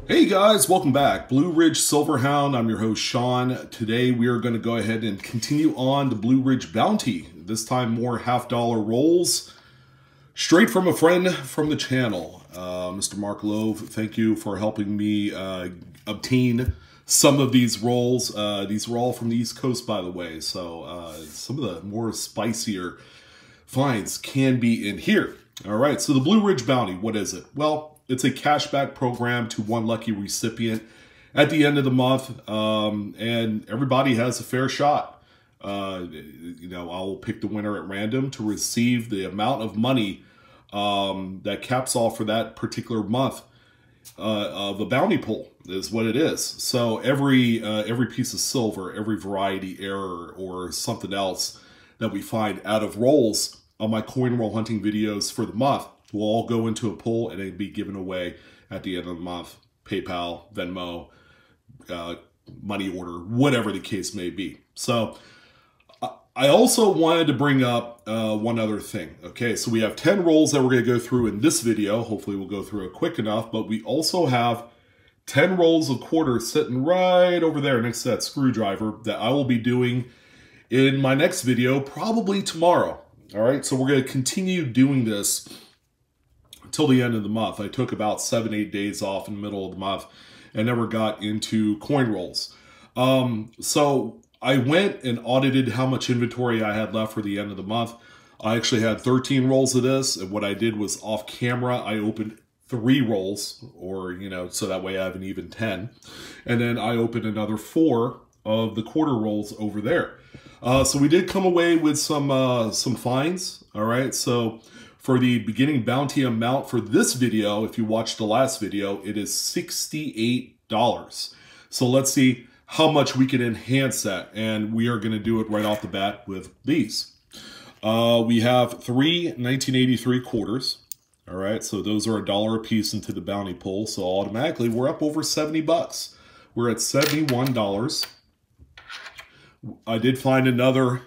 Hey guys, welcome back. Blue Ridge Silverhound, I'm your host Sean. Today we are going to go ahead and continue on the Blue Ridge Bounty. This time more half-dollar rolls, straight from a friend from the channel. Mr. Mark Love, thank you for helping me obtain some of these rolls. These were all from the East Coast, by the way, so some of the more spicier finds can be in here. All right, so the Blue Ridge Bounty, what is it? Well, it's a cashback program to one lucky recipient at the end of the month, and everybody has a fair shot. I'll pick the winner at random to receive the amount of money that caps off for that particular month of a bounty pool is what it is. So every piece of silver, every variety error or something else that we find out of rolls on my coin roll hunting videos for the month will all go into a pool and it'll be given away at the end of the month. PayPal, Venmo, money order, whatever the case may be. So I also wanted to bring up one other thing. Okay, so we have 10 rolls that we're going to go through in this video. Hopefully we'll go through it quick enough, but we also have 10 rolls of quarters sitting right over there next to that screwdriver that I will be doing in my next video, probably tomorrow. All right, so we're going to continue doing this until the end of the month. I took about 7-8 days off in the middle of the month and never got into coin rolls. So I went and audited how much inventory I had left for the end of the month. I actually had 13 rolls of this, and what I did was off camera, I opened 3 rolls, or, so that way I have an even 10. And then I opened another 4 of the quarter rolls over there. So we did come away with some finds, all right? So for the beginning bounty amount for this video, if you watched the last video, it is $68. So let's see how much we can enhance that, and we are going to do it right off the bat with these. We have 3 1983 quarters, all right? So those are $1 a piece into the bounty pool, so automatically we're up over 70 bucks. We're at $71. I did find another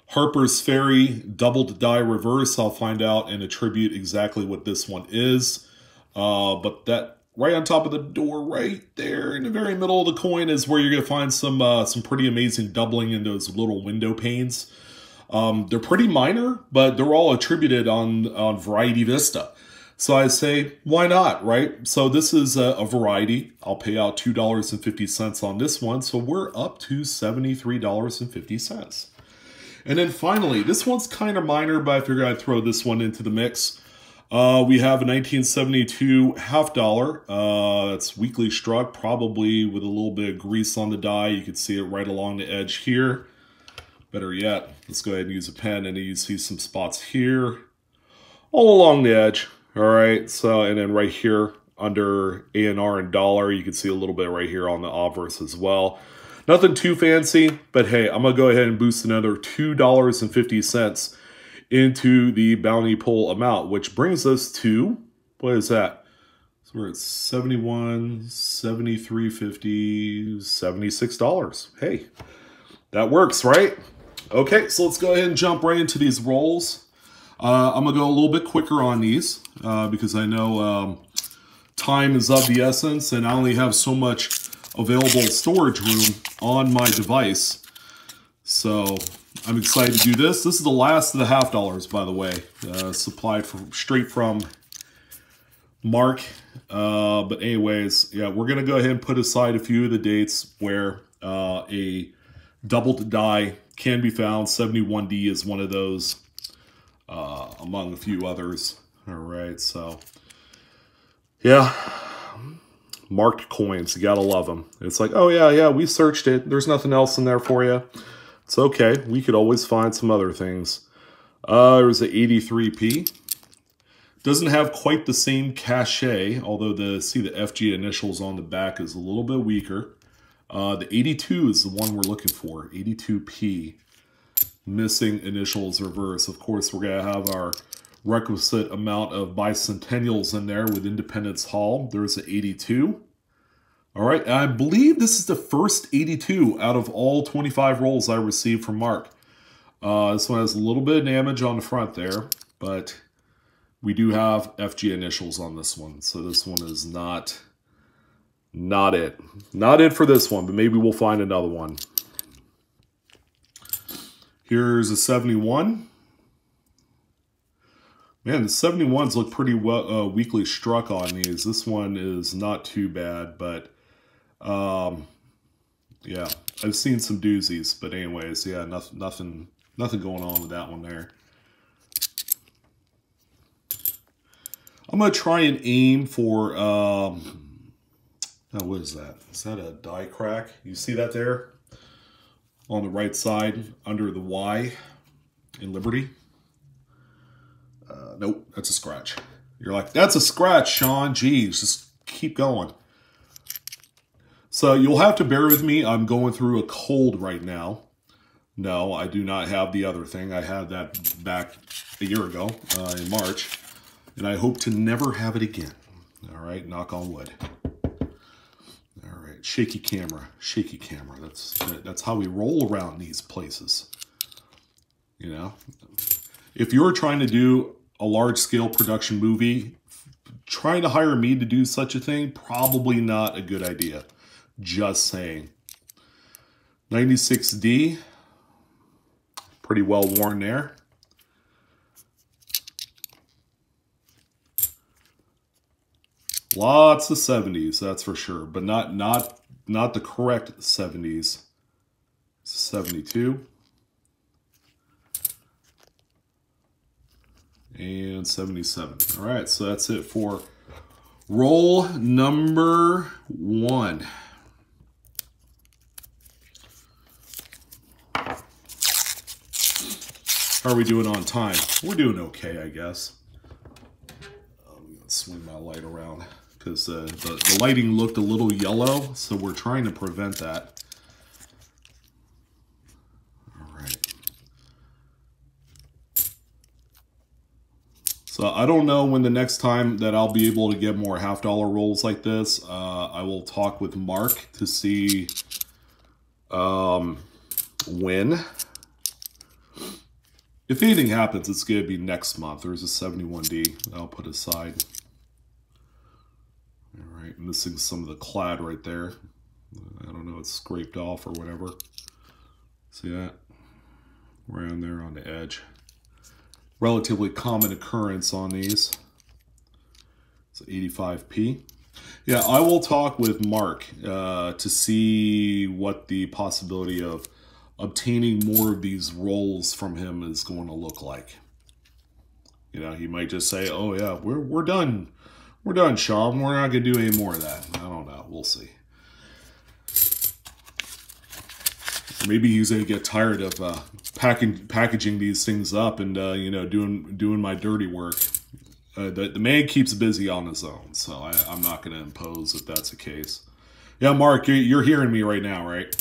Harper's Ferry doubled die reverse. I'll find out and attribute exactly what this one is. But that right on top of the door right there in the very middle of the coin is where you're going to find some pretty amazing doubling in those little window panes. They're pretty minor, but they're all attributed on Variety Vista. So I say, why not, right? So this is a variety. I'll pay out $2.50 on this one. So we're up to $73.50. And then finally, this one's kind of minor, but I figured I'd throw this one into the mix. We have a 1972 half dollar. It's weakly struck, probably with a little bit of grease on the die. You can see it right along the edge here. Better yet, let's go ahead and use a pen, and you see some spots here, all along the edge. All right, so, and then right here under A&R and dollar, you can see a little bit right here on the obverse as well. Nothing too fancy, but hey, I'm going to go ahead and boost another $2.50 into the bounty pool amount, which brings us to, what is that? So we're at $71, $73.50, $76. Hey, that works, right? Okay, so let's go ahead and jump right into these rolls. I'm going to go a little bit quicker on these because I know time is of the essence, and I only have so much available storage room on my device. So I'm excited to do this. This is the last of the half dollars, by the way, supplied straight from Mark. But anyways, yeah, we're going to go ahead and put aside a few of the dates where a doubled die can be found. 71D is one of those. Among a few others. All right, so yeah, marked coins, you gotta love them. It's like, oh yeah, we searched it. There's nothing else in there for you. It's okay. We could always find some other things. There's an 83p. Doesn't have quite the same cachet, although the FG initials on the back is a little bit weaker. The 82 is the one we're looking for. 82p. Missing initials reverse. Of course, we're going to have our requisite amount of bicentennials in there with Independence Hall. There's an 82. All right, and I believe this is the first 82 out of all 25 rolls I received from Mark. This one has a little bit of damage on the front there, but we do have FG initials on this one. So this one is not Not it. Not it for this one, but maybe we'll find another one. Here's a 71. Man, the 71s look pretty well weakly struck on these. This one is not too bad, but yeah, I've seen some doozies. But anyways, yeah, nothing going on with that one there. I'm gonna try and aim for oh, what is that? Is that a die crack? You see that there on the right side under the Y in Liberty? Nope, that's a scratch. You're like, that's a scratch, Sean. Geez, just keep going. So you'll have to bear with me. I'm going through a cold right now. No, I do not have the other thing. I had that back a year ago in March, and I hope to never have it again. All right, knock on wood. All right, shaky camera, shaky camera. That's how we roll around these places. You know, if you're trying to do a large-scale production movie, trying to hire me to do such a thing, probably not a good idea. Just saying. 96D, pretty well worn there. Lots of 70s, that's for sure, but not the correct 70s. 72. And 77. All right, so that's it for roll number 1. How are we doing on time? We're doing okay, I guess. I'm gonna swing my light around because the lighting looked a little yellow, so we're trying to prevent that. So I don't know when the next time that I'll be able to get more half-dollar rolls like this. I will talk with Mark to see when. If anything happens, it's going to be next month. There's a 71D I'll put aside. All right, missing some of the clad right there. I don't know, it's scraped off or whatever. See that? Around there on the edge. Relatively common occurrence on these. It's 85p. Yeah, I will talk with Mark to see what the possibility of obtaining more of these rolls from him is going to look like. You know, he might just say, "Oh yeah, we're done. We're done, Sean. We're not going to do any more of that." I don't know. We'll see. Maybe he's going to get tired of packaging these things up and you know, doing my dirty work. The man keeps busy on his own, so I'm not going to impose if that's the case. Yeah, Mark, you're hearing me right now, right?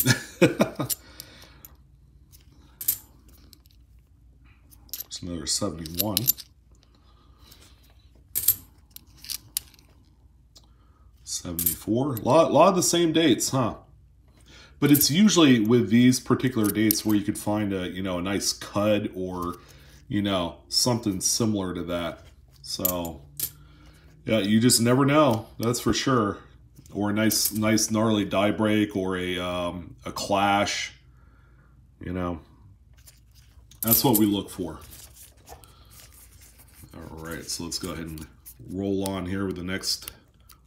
There's another 71. 74. A lot of the same dates, huh? But it's usually with these particular dates where you could find a, you know, a nice cud or, you know, something similar to that. So, yeah, you just never know. That's for sure. Or a nice gnarly die break or a clash. You know, that's what we look for. All right, so let's go ahead and roll on here with the next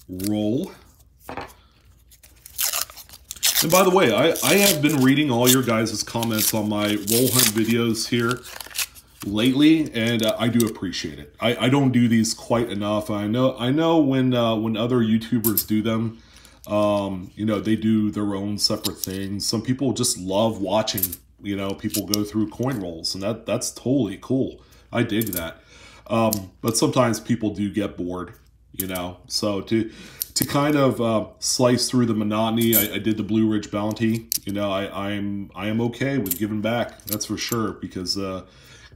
roll. And by the way, I have been reading all your guys' comments on my roll hunt videos here lately, and I do appreciate it. I don't do these quite enough. I know when other YouTubers do them, you know, they do their own separate things. Some people just love watching, you know, people go through coin rolls, and that's totally cool. I dig that. But sometimes people do get bored, you know. So to kind of slice through the monotony, I did the Blue Ridge Bounty. You know, I am okay with giving back. That's for sure, because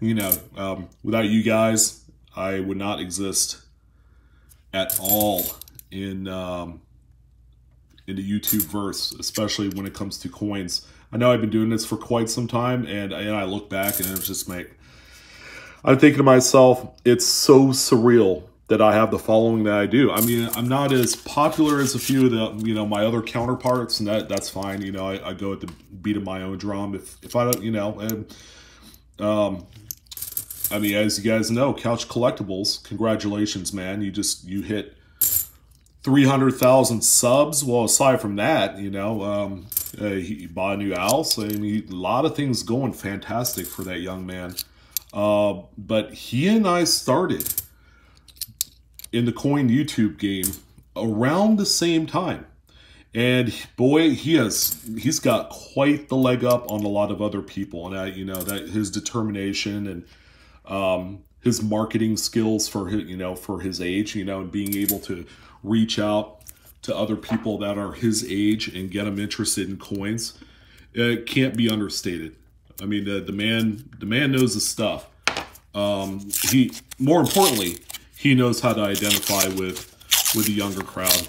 you know, without you guys, I would not exist at all in the YouTube verse, especially when it comes to coins. I know I've been doing this for quite some time, and I look back and it's just I'm thinking to myself, it's so surreal that I have the following that I do. I mean, I'm not as popular as a few of the, you know, my other counterparts, and that's fine. You know, I go at the beat of my own drum. If I don't, you know, and I mean, as you guys know, Couch Collectibles, congratulations, man. You hit 300,000 subs. Well, aside from that, you know, he bought a new house. I mean, a lot of things going fantastic for that young man. But he and I started in the coin YouTube game around the same time. And boy, he's got quite the leg up on a lot of other people. And you know, that his determination and his marketing skills for his, you know, for his age, you know, and being able to reach out to other people that are his age and get them interested in coins, it can't be understated. I mean, the man knows his stuff. More importantly, he knows how to identify with the younger crowd.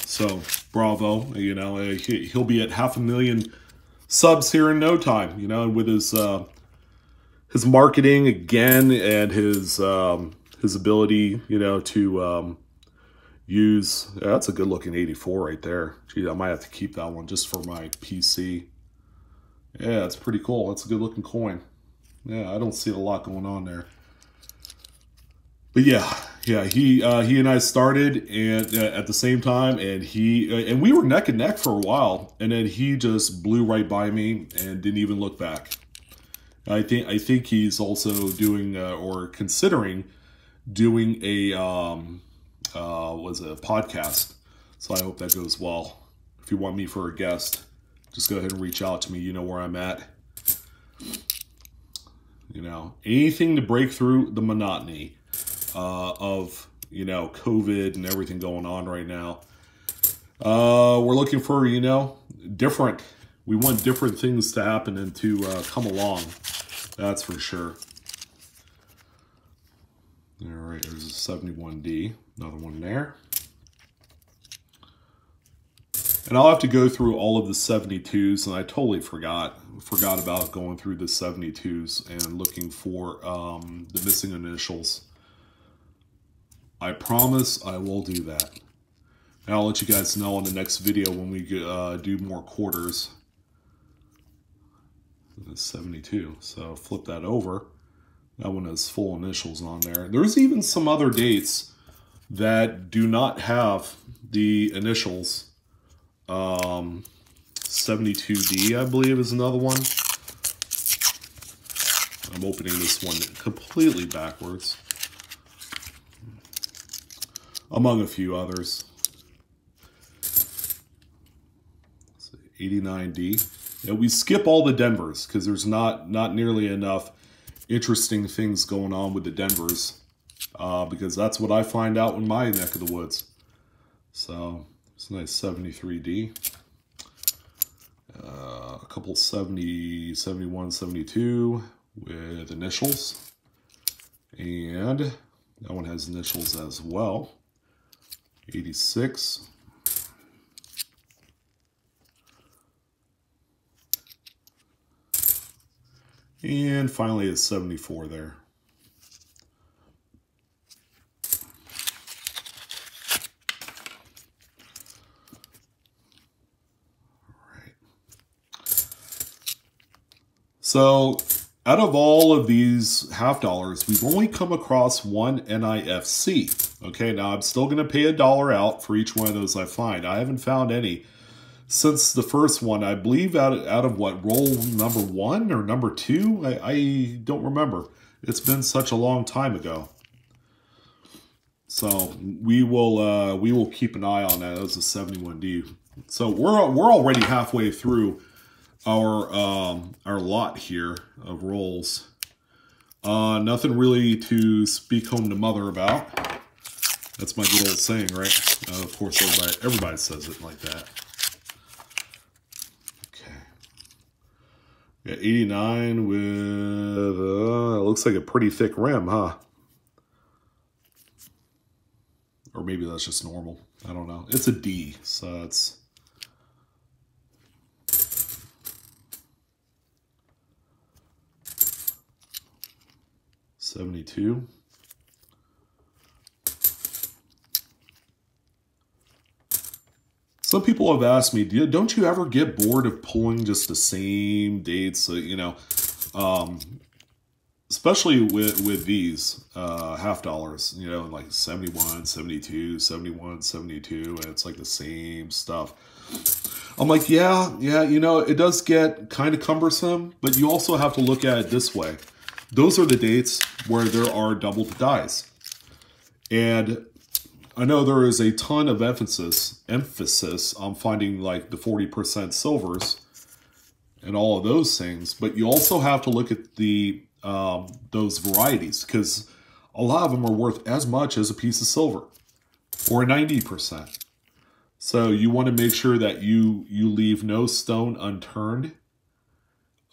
So bravo, you know, he'll be at 500,000 subs here in no time, you know, with his marketing again and his ability, you know, to use, yeah, that's a good looking 84 right there. Gee, I might have to keep that one just for my PC. Yeah, it's pretty cool. That's a good looking coin. Yeah, I don't see a lot going on there. But yeah, he and I started and at the same time, and and we were neck and neck for a while, and then he just blew right by me and didn't even look back. I think he's also doing or considering doing a podcast. So I hope that goes well. If you want me for a guest, just go ahead and reach out to me. You know where I'm at. You know, anything to break through the monotony of, you know, COVID and everything going on right now. We're looking for, you know, we want different things to happen and to come along. That's for sure. All right, there's a 71D, another one there. And I'll have to go through all of the 72s, and I totally forgot about going through the 72s and looking for the missing initials. I promise I will do that. And I'll let you guys know in the next video when we do more quarters. 72, so flip that over. That one has full initials on there. There's even some other dates that do not have the initials. 72D, I believe, is another one. I'm opening this one completely backwards, among a few others. 89D. Yeah, we skip all the Denvers because there's not nearly enough interesting things going on with the Denvers, because that's what I find out in my neck of the woods. So it's a nice 73D. A couple 70, 71, 72 with initials. And that one has initials as well. 86. And finally a 74 there. So out of all of these half dollars, we've only come across one NIFC. Okay, now I'm still going to pay $1 out for each one of those I find. I haven't found any since the first one. I believe out of what, roll number 1 or number 2? I don't remember. It's been such a long time ago. So we will keep an eye on that. That was a 71D. So we're already halfway through our lot here of rolls. Nothing really to speak home to mother about. That's my good old saying, right? Of course, everybody says it like that. Okay. Yeah, 89 with it looks like a pretty thick rim, huh? Or maybe that's just normal. I don't know. It's a D, so it's 72. some people have asked me, don't you ever get bored of pulling just the same dates? You know, especially with these half dollars, you know, like 71, 72, 71, 72, and it's like the same stuff. I'm like, yeah, you know, it does get kind of cumbersome, but you also have to look at it this way. Those are the dates where there are double dies. And I know there is a ton of emphasis on finding like the 40% silvers and all of those things, but you also have to look at the those varieties, because a lot of them are worth as much as a piece of silver or 90%. So you want to make sure that you leave no stone unturned,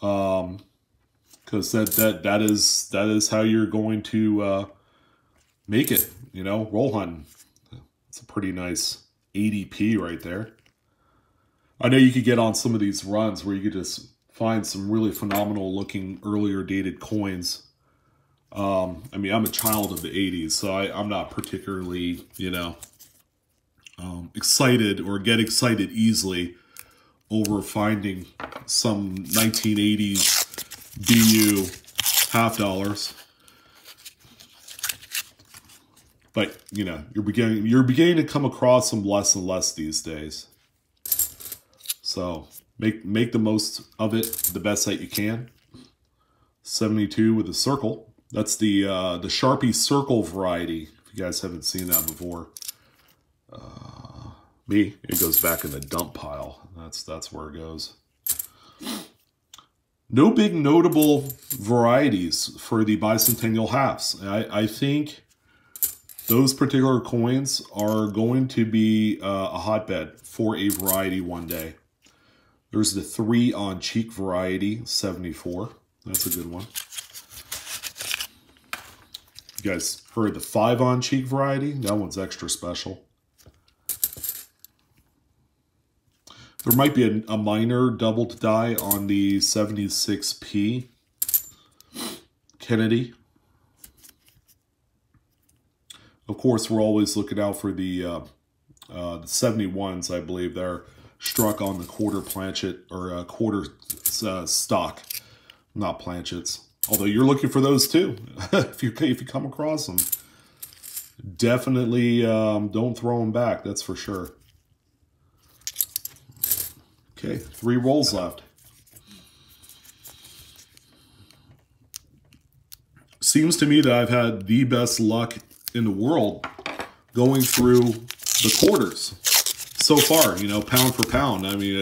because that is how you're going to make it. You know, roll hunting. It's a pretty nice ADP right there. I know you could get on some of these runs where you could just find some really phenomenal looking earlier dated coins. I mean, I'm a child of the 80s, so I'm not particularly, you know, excited or get excited easily over finding some 1980s BU half dollars. But, you know, you're beginning to come across them less and less these days. So make the most of it the best that you can. 72 with a circle. That's the Sharpie circle variety. If you guys haven't seen that before. It goes back in the dump pile. That's where it goes. No big notable varieties for the bicentennial halves. I think those particular coins are going to be a hotbed for a variety one day. There's the 3 on cheek variety, 74. That's a good one. You guys heard the 5 on cheek variety? That one's extra special. There might be a minor double die on the 76p Kennedy. Of course, we're always looking out for the 71s, I believe. They're struck on the quarter planchet or quarter stock, not planchets. Although you're looking for those too, if you come across them. Definitely don't throw them back, that's for sure. Okay, 3 rolls left. Seems to me that I've had the best luck in the world going through the quarters so far. You know, pound for pound. I mean,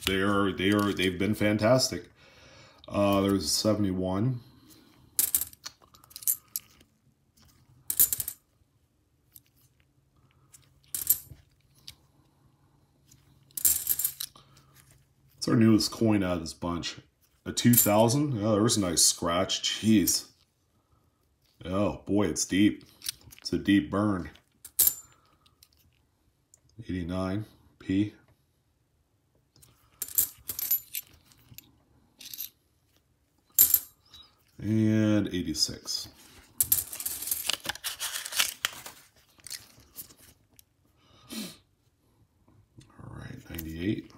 they've been fantastic. There's 71. What's our newest coin out of this bunch? A 2000? Oh, there's a nice scratch. Jeez. Oh, boy, it's deep. It's a deep burn. 89p. And 86. All right, 98.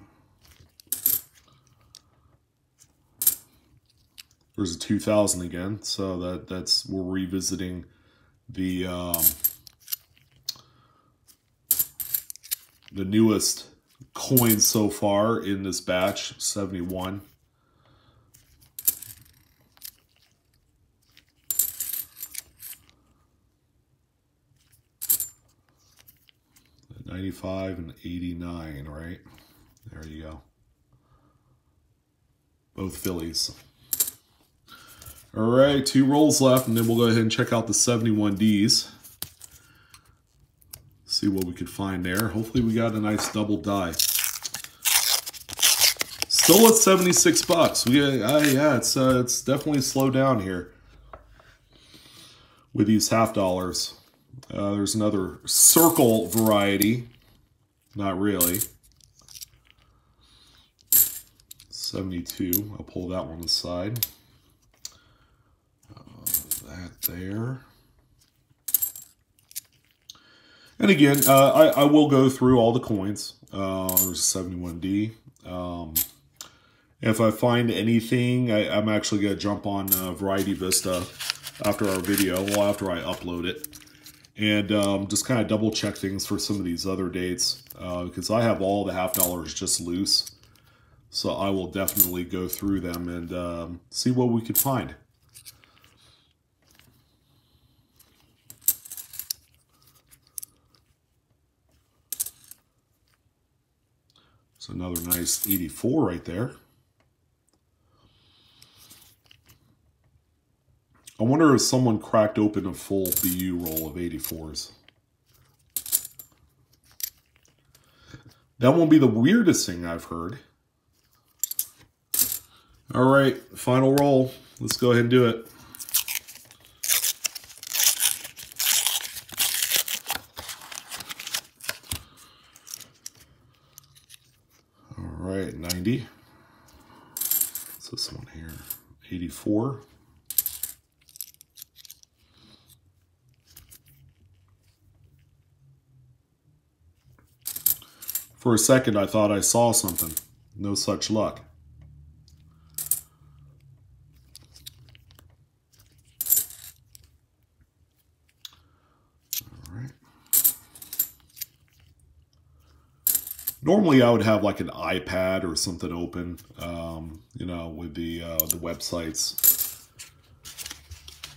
There's a 2000 again, so that's we're revisiting the newest coin so far in this batch, 71. The 95 and 89, right? There you go. Both Phillies. All right, 2 rolls left, and then we'll go ahead and check out the 71Ds. See what we could find there. Hopefully we got a nice double die. Still at 76 bucks. Yeah, it's definitely slowed down here with these half dollars. There's another circle variety. Not really. 72. I'll pull that one aside. That there. And again, I will go through all the coins. There's 71D. If I find anything, I'm actually going to jump on Variety Vista after our video, well, after I upload it, and just kind of double check things for some of these other dates, because I have all the half dollars just loose. So I will definitely go through them and see what we could find. So another nice 84 right there. I wonder if someone cracked open a full BU roll of 84s. That won't be the weirdest thing I've heard. All right, final roll. Let's go ahead and do it. All right, 90. What's this one here? 84. For a second, I thought I saw something. No such luck. Normally, I would have like an iPad or something open, you know, with the websites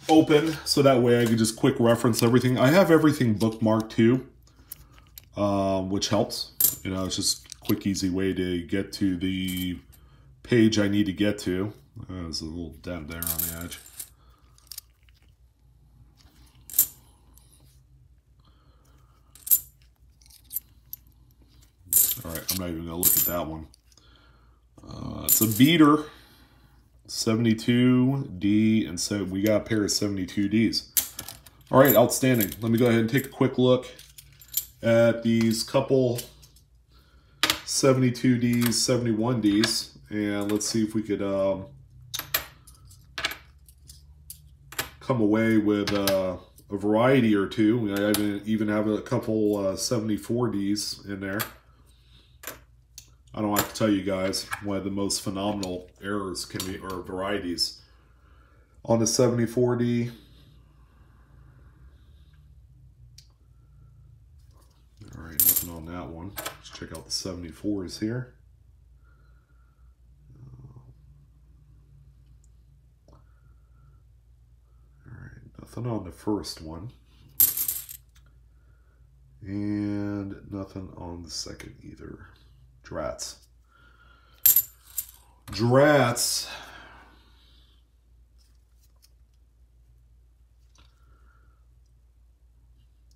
open, so that way I could just quick reference everything. I have everything bookmarked too, which helps. You know, it's just a quick, easy way to get to the page I need to get to. There's a little dent there on the edge. All right, I'm not even gonna look at that one. It's a beater, 72D, and so we got a pair of 72Ds. All right, outstanding. Let me go ahead and take a quick look at these couple 72Ds, 71Ds, and let's see if we could come away with a variety or two. I even have a couple 74Ds in there. I don't have to tell you guys, one of the most phenomenal errors can be, or varieties, on the 74D. All right, nothing on that one. Let's check out the 74s here. All right, nothing on the first one. And nothing on the second either. Drats. Drats.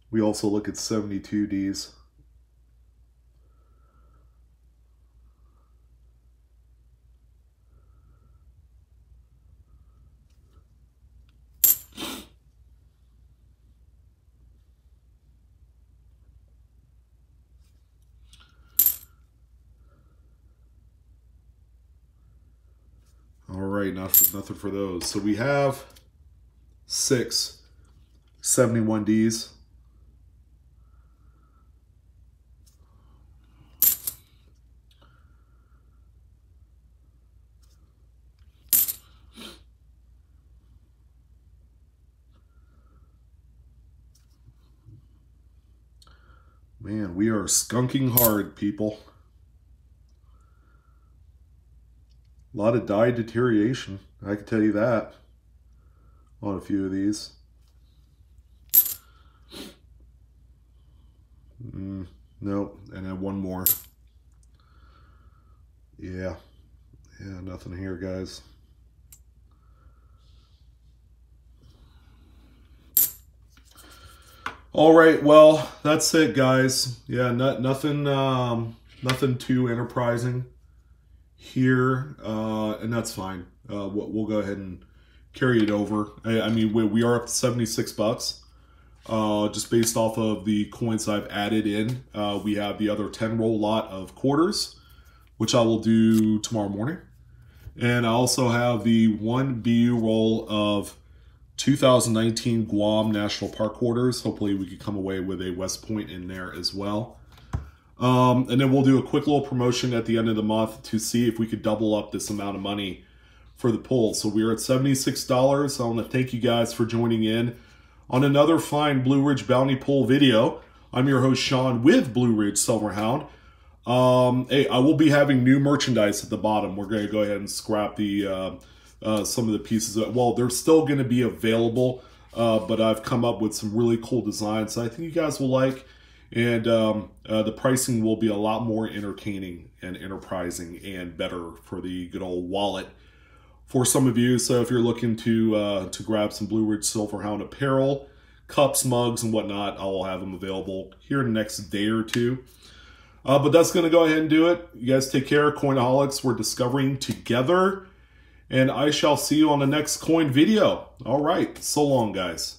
We also look at 72Ds. All right, nothing for those. So we have 6 71Ds. Man, we are skunking hard, people. A lot of dye deterioration, I can tell you that, on a few of these. Nope, and then one more. Yeah, nothing here, guys. All right, well, that's it, guys. Yeah, nothing too enterprising here, and that's fine. We'll go ahead and carry it over. I mean, we are up to 76 bucks, just based off of the coins I've added in. We have the other 10 roll lot of quarters, which I will do tomorrow morning. And I also have the 1 BU roll of 2019 Guam National Park quarters. Hopefully we could come away with a West Point in there as well. And then we'll do a quick little promotion at the end of the month to see if we could double up this amount of money for the pull. So we're at $76. I want to thank you guys for joining in on another fine Blue Ridge Bounty Pull video. I'm your host, Sean, with BlueRidgeSilverhound. Hey, I will be having new merchandise at the bottom. We're going to go ahead and scrap the some of the pieces. Well, they're still going to be available, but I've come up with some really cool designs that I think you guys will like. And the pricing will be a lot more entertaining and enterprising and better for the good old wallet for some of you. So if you're looking to grab some Blue Ridge Silverhound apparel, cups, mugs, and whatnot, I will have them available here in the next day or two. But that's going to go ahead and do it. You guys take care. Coinaholics, we're discovering together. And I shall see you on the next coin video. All right. So long, guys.